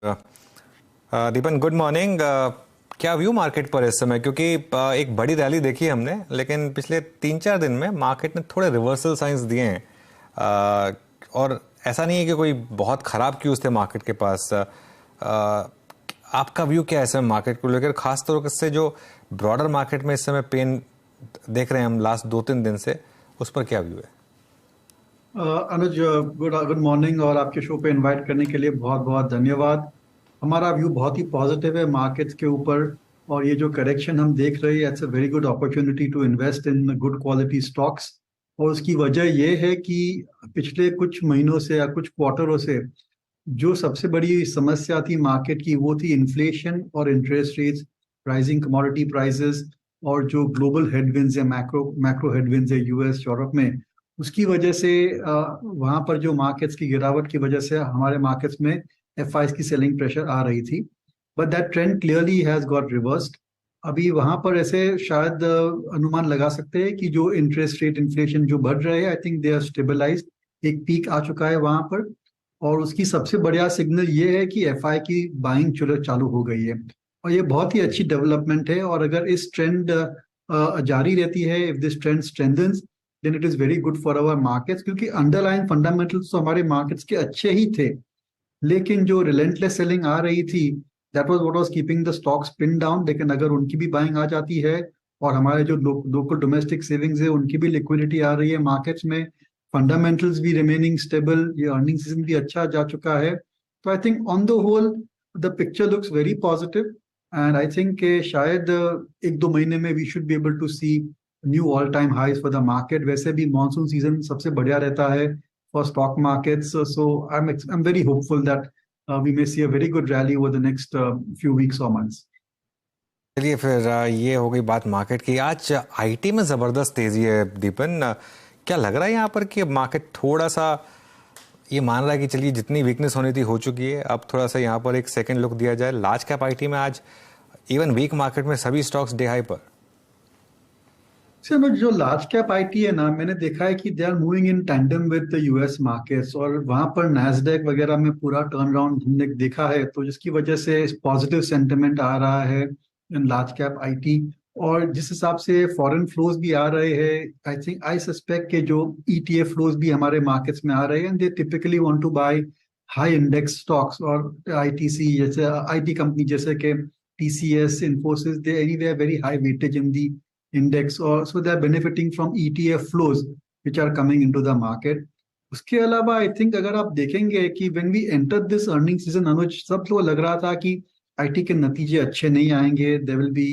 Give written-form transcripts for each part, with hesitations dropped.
दीपन, good morning. क्या view market पर इस समय, क्योंकि एक बड़ी रैली देखी हमने, लेकिन पिछले 3-4 दिन में मार्केट ने थोड़े रिवर्सल साइंस दिए हैं। और ऐसा नहीं है कि कोई बहुत ख़राब क्यूज थे मार्केट के पास। आपका व्यू क्या है इस समय मार्केट को लेकर, खास तौर से जो ब्रॉडर मार्केट में इस समय पेन देख रहे हैं हम लास्ट 2-3 दिन से, उस पर क्या व्यू है? अनुज, गुड गुड मॉर्निंग और आपके शो पे इनवाइट करने के लिए बहुत बहुत धन्यवाद। हमारा व्यू बहुत ही पॉजिटिव है मार्केट्स के ऊपर। और ये जो करेक्शन हम देख रहे हैं, it's a very good opportunity to invest in good quality stocks. और उसकी वजह ये है कि पिछले कुछ महीनों से या कुछ क्वार्टरों से जो सबसे बड़ी समस्या थी मार्केट की, वो थी इन्फ्लेशन और interest rates, rising commodity prices, और जो ग्लोबल हेडविंड्स है, मैक्रो मैक्रो हेडविंड्स है यूएस यूरोप में। उसकी वजह से वहां पर जो मार्केट्स की गिरावट की वजह से हमारे मार्केट्स में एफआईज की सेलिंग प्रेशर आ रही थी। But that trend clearly has got reversed. अभी वहां पर ऐसे शायद अनुमान लगा सकते हैं कि जो इंटरेस्ट रेट इन्फ्लेशन जो बढ़ रहे हैं, I think they are stabilized. एक पीक आ चुका है वहां पर। और उसकी सबसे बढ़िया सिग्नल ये है कि एफआई की बाइंग चलो चालू हो गई है। और ये बहुत ही अच्छी डेवलपमेंट है। और अगर इस ट्रेंड जारी रहती है, if this trend strengthens, then it is very good for our markets, क्योंकि अंडरलाइन फंडामेंटल्स तो हमारे मार्केट्स के अच्छे ही थे। लेकिन जो रिलेंटलेस सेलिंग आ रही थी, that was what was keeping the stocks pin down. लेकिन अगर उनकी भी बाइंग आ जाती है और हमारे जो लोकल डोमेस्टिक सेविंग्स है उनकी भी लिक्विडिटी आ रही है मार्केट्स में, फंडामेंटल्स भी रिमेनिंग स्टेबल, ये अर्निंग सीजन भी अच्छा जा चुका है, तो I think on the whole the picture looks very positive. And I think शायद 1-2 महीने में we should be able to see new all time highs for the market. वैसे भी मॉनसून सीजन सबसे बढ़िया रहता है for stock markets. So I'm very hopeful that we may see a very good rally over the next few weeks or months. चलिए फिर, ये हो गई बात मार्केट की। आज आईटी में ज़बरदस्त तेज़ी है दीपन। क्या लग रहा है यहाँ पर कि मार्केट थोड़ा सा ये मान रहा है कि चलिए जितनी वीकनेस होनी थी हो चुकी है, अब थोड़ा सा यहाँ पर एक सेकंड लुक दिया जाए? लार्ज कैप आईटी में आज इवन वीक मार्केट में सभी स्टॉक्स डे हाई पर। सर, जो लार्ज कैप आईटी है ना, मैंने देखा है कि they are moving in tandem with the US markets. और वहां पर नैस्डैक वगैरह में पूरा टर्न अराउंड हमने देखा है, तो जिसकी वजह से पॉजिटिव सेंटिमेंट आ रहा है इन लार्ज कैप आईटी। और जिस हिसाब से फॉरेन फ्लोज भी आ रहे हैं, आई थिंक आई सस्पेक्ट के जो ईटीएफ फ्लोज भी हमारे मार्केट्स में आ रहे हैं, they typically want to buy high index stocks और आईटीसी जैसे आईटी कंपनी जैसे कि TCS, Infosys, they anywhere very high weightage in the index, or so they are benefiting from ETF flows which are coming into the market. उसके अलावा I think अगर आप देखेंगे कि when we entered this earning season, अनुज, सब लोग लग रहा था कि आईटी के नतीजे अच्छे नहीं आएंगे, there will be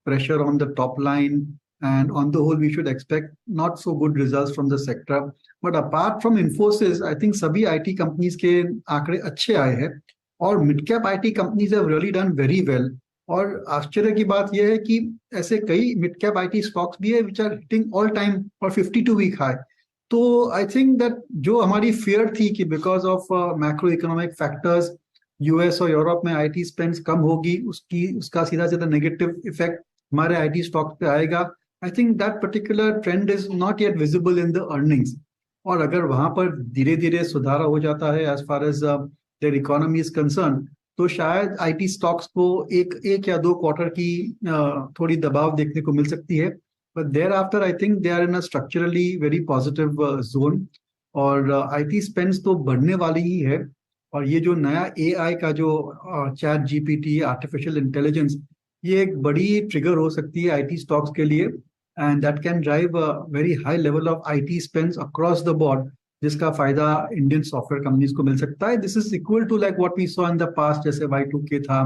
pressure on the top line, and on the whole we should expect not so good results from the sector. But apart from Infosys, I think सभी आईटी कंपनीज के आंकड़े अच्छे आए हैं। और mid cap IT companies have really done very well. और आश्चर्य की बात यह है कि ऐसे कई मिड कैप आईटी स्टॉक्स भी है which are hitting all time और 52 वीक हाई। तो आई थिंक दैट जो हमारी फियर थी कि because of macro economic factors US और यूरोप में आईटी स्पेंड्स कम होगी, उसकी उसका सीधा सीधा नेगेटिव इफेक्ट हमारे आईटी स्टॉक्स पे आएगा। I think that particular trend is not yet visible in the earnings. और अगर वहां पर धीरे धीरे सुधार हो जाता है as far as their economy is concerned, तो शायद आईटी स्टॉक्स को एक या दो क्वार्टर की थोड़ी दबाव देखने को मिल सकती है। But there after I think they are in a structurally very positive zone. और आईटी स्पेंड्स तो बढ़ने वाली ही है। और ये जो नया एआई का जो चैट जीपीटी, आर्टिफिशियल इंटेलिजेंस, ये एक बड़ी ट्रिगर हो सकती है आईटी स्टॉक्स के लिए। And that can drive a very high level of IT spends across the board, जिसका फायदा इंडियन सॉफ्टवेयर कंपनीज को मिल सकता है। This is equal to like what we saw in the past, जैसे Y2K था,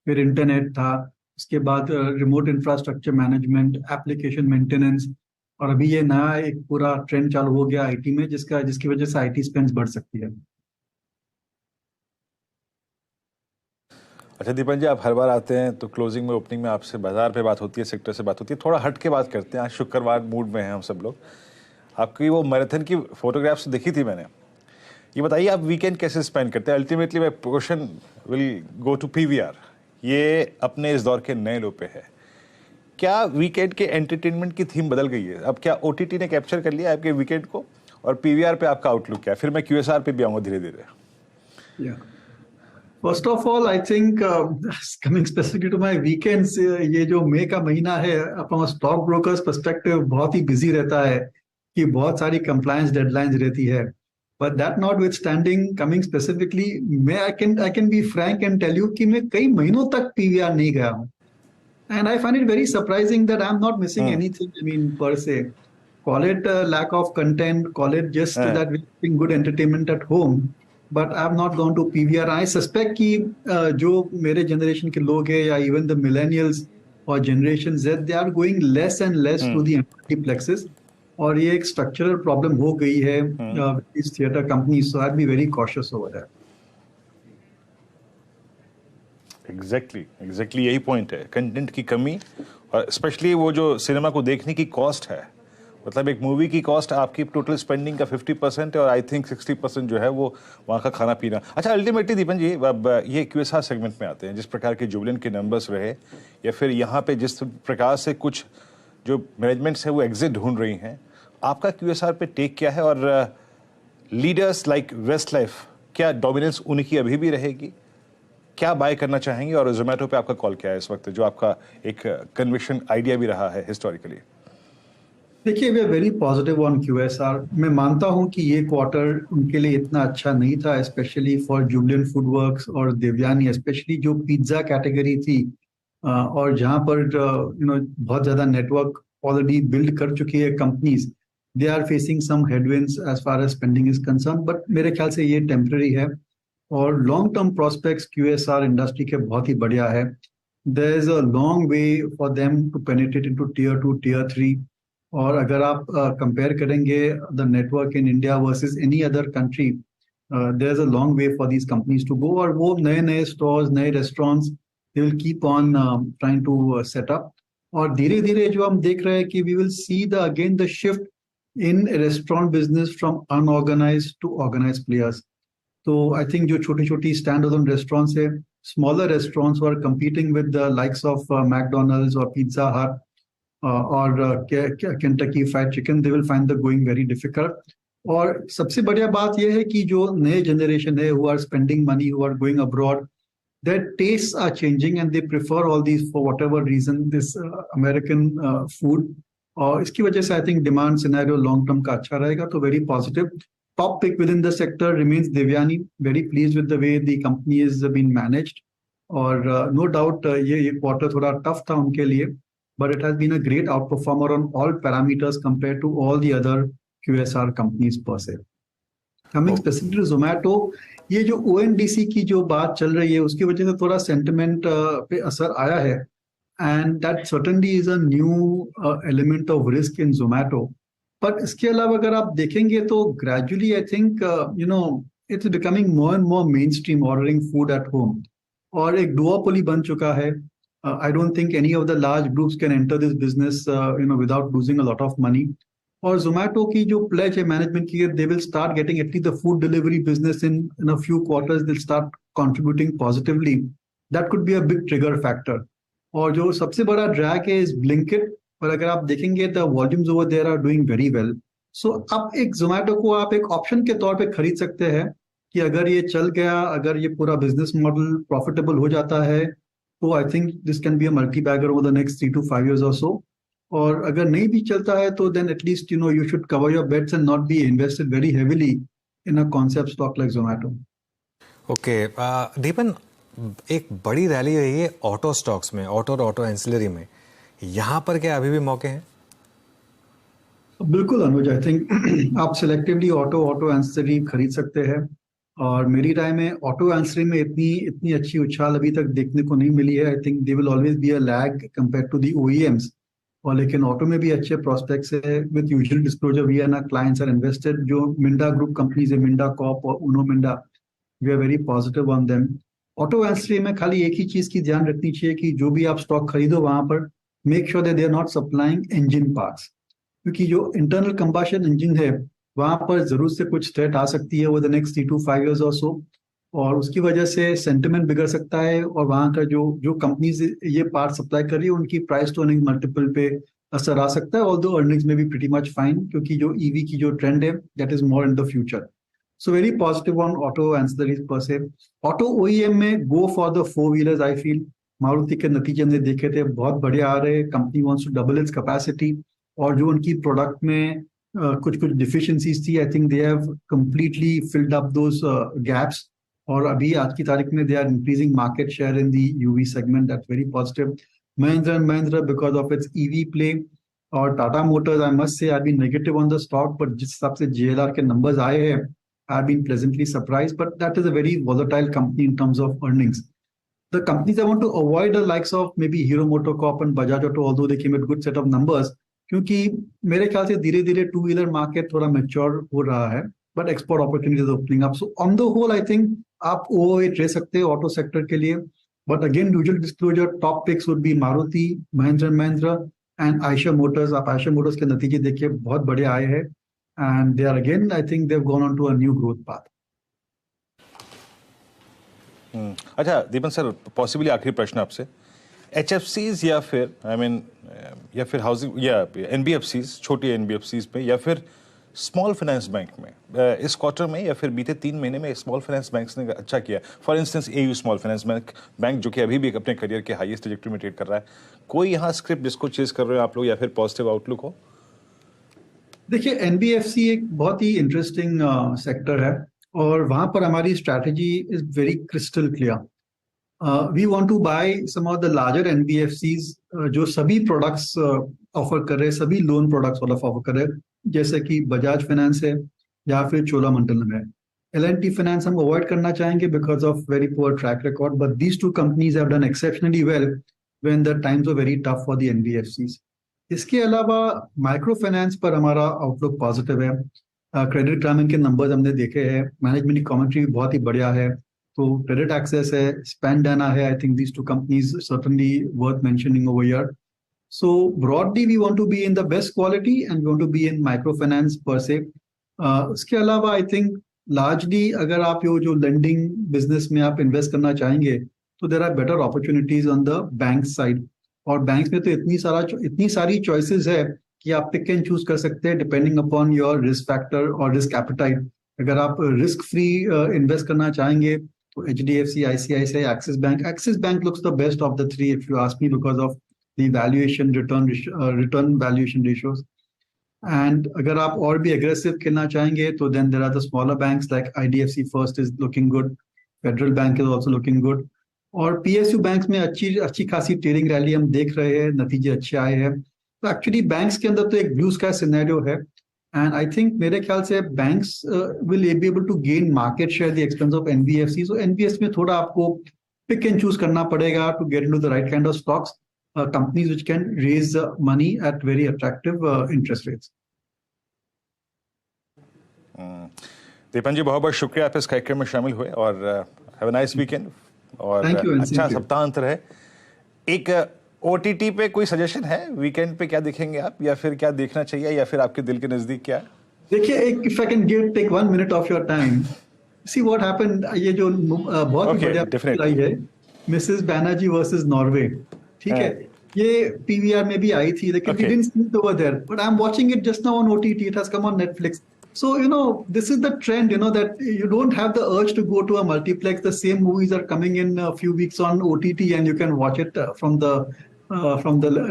फिर इंटरनेट था, उसके बाद remote infrastructure management, application maintenance, और अभी ये नया एक पूरा ट्रेंड चालू हो गया आईटी में, जिसकी वजह से आईटी स्पेंड्स बढ़ सकती है। अच्छा दीपन जी, आप हर बार आते हैं तो क्लोजिंग में, ओपनिंग में आपसे बाजार पे बात होती है, सेक्टर से बात होती है। थोड़ा हट के बात करते हैं, आज शुक्रवार मूड में हैं हम सब लोग। आपकी वो मैराथन की फोटोग्राफ्स देखी थी मैंने। ये बताइए आप वीकेंड कैसे स्पेंड करते हैं? Ultimately my question will go to PVR. ये अपने इस दौर के नए लो पे है। क्या वीकेंड के एंटरटेनमेंट की थीम बदल गई है? अब क्या ओटीटी ने कैप्चर कर लिया आपके वीकेंड को? और पीवीआर पे आपका आउटलुक क्या है? फिर मैं क्यूएसआर पे भी आऊँगा धीरे धीरे। First of all I think coming specifically to my weekends, ये जो मई का महीना है अपना स्टॉक ब्रोकर्स पर्सपेक्टिव बहुत ही बिजी रहता है कि बहुत सारी कंप्लायंस डेडलाइंस रहती है. But that notwithstanding, coming specifically, मैं I can be frank and tell you कि मैं कई महीनों तक पीवीआर नहीं गया हूँ. And I find it very surprising that I'm not missing anything. I mean, per se, call it a lack of content, call it just that we're having good entertainment at home. But I've not gone to PVR. I suspect कि जो मेरे generation के लोग हैं या even the millennials or Generation Z, they are going less and less to the multiplexes. और ये एक structural problem हो गई है इस theater companies. So I'd be very cautious over that. Exactly यही पॉइंट है, कंटेंट की कमी, और स्पेशली वो जो सिनेमा को देखने की कॉस्ट है. मतलब एक मूवी की कॉस्ट आपकी टोटल स्पेंडिंग का 50% है, और आई थिंक 60% जो है वो वहाँ का खाना पीना. अच्छा, अल्टीमेटली दीपन जी, अब ये क्यूएसआर सेगमेंट में आते हैं. जिस प्रकार के जुबलेंट के नंबर्स रहे, या फिर यहाँ पे जिस प्रकार से कुछ जो मैनेजमेंट्स है वो एग्जिट ढूंढ रही हैं, आपका क्यूएसआर पे टेक क्या है? और लीडर्स लाइक वेस्ट लाइफ, क्या डोमिनेंस उनकी अभी भी रहेगी? क्या बाय करना चाहेंगे? और जोमेटो पे आपका कॉल क्या है इस वक्त, जो आपका एक कन्विक्शन आइडिया भी रहा है हिस्टोरिकली? देखिए, वे वेरी पॉजिटिव ऑन क्यूएसआर. मैं मानता हूं कि ये क्वार्टर उनके लिए इतना अच्छा नहीं था, स्पेशली फॉर जुबलेंट फूडवर्क्स और देवयानी, स्पेशली जो पिज्जा कैटेगरी थी, और जहां पर बहुत ज्यादा नेटवर्क ऑलरेडी बिल्ड कर चुकी है companies. They are facing some headwinds as far as spending is concerned, but मेरे ख्याल से ये टेम्पररी है. और long term prospects QSR industry के बहुत ही बढ़िया है. There is a long way for them to penetrate into tier 2, tier 3. और अगर आप कंपेयर करेंगे the network in India versus any other country, there is a long way for these companies to go. और वो नए नए stores, नए restaurants, they will keep on trying to set up. और धीरे धीरे जो हम देख रहे हैं कि we will see the again the shift in restaurant business from unorganised to organised players. तो आई थिंक जो छोटी छोटी स्टैंड अलोन रेस्टोरेंट्स है, smaller restaurants are competing with the likes of McDonald's और पिज्जा हट और Kentucky fried chicken, they will find the going very difficult. और सबसे बढ़िया बात यह है कि जो नए जनरेशन है, who are spending money, who are going abroad, their tastes are changing and they prefer all these, for whatever reason, this American food. और इसकी वजह से I think demand scenario long term का अच्छा रहेगा. तो very positive. Top pick within the sector remains Devyani. Very pleased with the way the company is being managed. और no doubt ये quarter थोड़ा tough था उनके लिए, but it has been a great outperformer on all parameters compared to all the other QSR companies per se. Coming specifically to Zomato, ये जो ONDC की जो बात चल रही है, उसकी वजह से थोड़ा sentiment पे असर आया है, and that certainly is a new element of risk in Zomato. पर इसके अलावा अगर आप देखेंगे तो gradually I think it's becoming more and more main stream ordering food at home, और एक डुओपोली बन चुका है. I don't think any of the large groups can enter this business without losing a lot of money. और जोमेटो की जो pledge है management की, they will start getting at least the food delivery business in a few quarters, they will start contributing positively. That could be a big trigger factor. और जो सबसे बड़ा drag है इज ब्लिंकिट. पर अगर आप देखेंगे the volumes over there are doing very well. So अब एक जोमेटो को आप एक ऑप्शन के तौर पे खरीद सकते हैं कि अगर ये चल गया, अगर ये पूरा बिजनेस मॉडल प्रॉफिटेबल हो जाता है, तो I think this can be a multi bagger over the next 3 to 5 years और सो. और अगर नहीं भी चलता है तो then at least you should cover your bets and not be invested very heavily in a concept stock like Zomato. Okay Deepan, एक बड़ी रैली रही है ऑटो स्टॉक्स में, ऑटो और ऑटो एंसिलरी में. यहाँ पर क्या अभी भी मौके हैं? बिल्कुल अनुज, आई थिंक आप सिलेक्टिवली ऑटो एंसिलरी खरीद सकते हैं. और मेरी राय में ऑटो एंसिलरी में इतनी अच्छी उछाल अभी तक देखने को नहीं मिली है. I think they will always be a lag compare to the OEMs. और लेकिन ऑटो में भी अच्छे प्रोस्पेक्ट्स है. With usual disclosure we are ना क्लाइंट्स आर इन्वेस्टेड. जो मिंडा ग्रुप कंपनीज है, मिंडा कॉप और Uno Minda, we are very positive on them. Auto ancillary में खाली एक ही चीज की ध्यान रखनी चाहिए कि जो भी आप स्टॉक खरीदो वहां पर make sure that they are not supplying engine parts, क्योंकि जो इंटरनल कंबशन इंजन है वहां पर जरूर से कुछ थ्रेट आ सकती है over the next 3 to 5 years और सो. और उसकी वजह से सेंटिमेंट बिगड़ सकता है. और वहां का जो कंपनीज ये पार्ट सप्लाई कर रही है उनकी प्राइस टू अर्निंग मल्टीपल पे असर आ सकता है. ऑल्दो अर्निंग्स में भी प्रीटी मच फाइन, क्योंकि जो ईवी की जो ट्रेंड है that is more in the future. So very positive on auto ancillaries per se. Auto OEM में go for the four wheelers I feel. Maruti के नतीजे हमने देखे थे बहुत बढ़िया आ रहे. Company wants to double its capacity और जो उनकी प्रोडक्ट में कुछ डिफिशिएंसीज थी, I think they have completely filled up those gaps और अभी आज की तारीख में they are increasing market share in the UV segment. That's very positive. Mahindra and Mahindra because of its EV play और Tata motors I must say I been negative on the stock, but जिस हिसाब से JLR के नंबर्स आए हैं I been pleasantly surprise, but that is a very volatile company in terms of earnings. The companies I want to avoid the likes of maybe Hero MotoCorp and Bajaj Auto, although they came with good set of numbers, क्योंकि मेरे ख्याल से धीरे धीरे two wheeler market थोड़ा mature हो रहा है, but export opportunities opening up. So on the whole I think आप ओवरवेट रह सकते हैं ऑटो सेक्टर के लिए, but again usual disclosure top picks would be Maruti, Mahindra and Eicher motors. आप आयशर मोटर्स के नतीजे देखिए बहुत बड़े आए हैं and they are again I think they have gone on to a new growth path. अच्छा दीपन सर, पॉसिबली आखिरी प्रश्न आपसे, HFCs या फिर या फिर हाउसिंग या NBFCs, छोटी NBFCs में या फिर स्मॉल फाइनेंस बैंक में इस क्वार्टर में या फिर बीते 3 महीने में स्मॉल फाइनेंस बैंक्स ने अच्छा किया. For instance AU small finance bank जो कि अभी भी अपने करियर के हाईएस्ट ट्रैजेक्टरी में ट्रेड कर रहा है, कोई यहाँ स्क्रिप्ट जिसको चेज कर रहे हो आप लोग या फिर पॉजिटिव आउटलुक हो? देखिए NBFC एक बहुत ही इंटरेस्टिंग सेक्टर है और वहां पर हमारी strategy is very crystal clear. We want to buy some of the larger NBFCs जो सभी प्रोडक्ट्स ऑफर कर रहे हैं, सभी लोन प्रोडक्ट्स ऑफर कर रहे हैं, जैसे कि बजाज फाइनेंस है या फिर चोलामंडलम है. L&T फाइनेंस हम अवॉइड करना चाहेंगे because of very poor track record, but these two companies have done exceptionally well when the times were very tough for the NBFCs. इसके अलावा माइक्रो फाइनेंस पर हमारा आउटलुक पॉजिटिव है. क्रेडिट ग्रामीण के नंबर्स हमने देखे हैं, मैनेजमेंट की कमेंट्री भी बहुत ही बढ़िया है. तो क्रेडिट एक्सेस है, स्पेंडाना है, I think these two companies certainly worth mentioning over here. So broadly we want to be in the best quality and we want to be in micro finance per se. उसके अलावा I think largely अगर आप जो lending business में आप invest करना चाहेंगे तो there are better opportunities on the bank side. और बैंक्स में तो इतनी सारी चॉइसेस है कि आप पिक एंड चूज कर सकते हैं depending upon your risk factor और रिस्क एपेटाइट. अगर आप रिस्क फ्री इन्वेस्ट करना चाहेंगे तो HDFC, ICICI, Axis Bank looks the best of the three if you ask me because of the valuation return valuation ratios. And अगर आप और भी aggressive खेलना चाहेंगे तो then there are the smaller banks like IDFC First is looking good, Federal Bank is also looking good. और PSU banks में अच्छी खासी ट्रेडिंग रैली हम देख रहे हैं, नतीजे अच्छे आए हैं. तो एक्चुअली बैंक्स के अंदर तो एक ब्लू स्काई सिनेरियो है एंड आई थिंक मेरे ख्याल से banks will be able to gain market share the expense of NBFC. So NBFC में थोड़ा आपको पिक एंड चूज करना पड़ेगा to get into the right kind of stocks, companies which can raise money at very attractive interest rates. Deepan ji बहुत बहुत शुक्रिया आप इस कार्यक्रम में शामिल हुए और हैव अ नाइस वीकेंड और अच्छा सप्ताहांत है. एक OTT पे कोई सजेशन है वीकेंड पे, क्या देखेंगे आप या फिर क्या देखना चाहिए या फिर आपके दिल के नजदीक क्या है? देखिए एक if I can take 1 minute of your time, see what happened. ये जो बहुत बढ़िया आई है मिसेस बैनर्जी वर्सेस नॉर्वे, ठीक है, ये PVR में भी आई थी लेकिन we didn't see it over there, but I am watching it just now on OTT. It has come on Netflix. So, this is the trend, that you don't have the urge to go to a multiplex. The same movies are coming in a few weeks on OTT and you can watch it in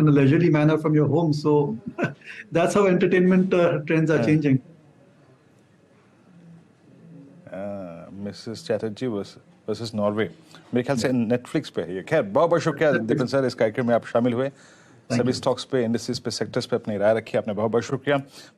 a leisurely manner from your home. So that's how entertainment trends are changing. Mrs. Chatterjee versus Norway. मेरे ख्याल से Netflix पे है ये. खैर बहुत बहुत शुक्रिया दीपन सर, इस कार्यक्रम में आप शामिल हुए. सभी स्टॉक्स पे, इंडस्ट्रीज पे, सेक्टर्स पे अपनी राय रखी. आपने बहुत बहुत शुक्रिया.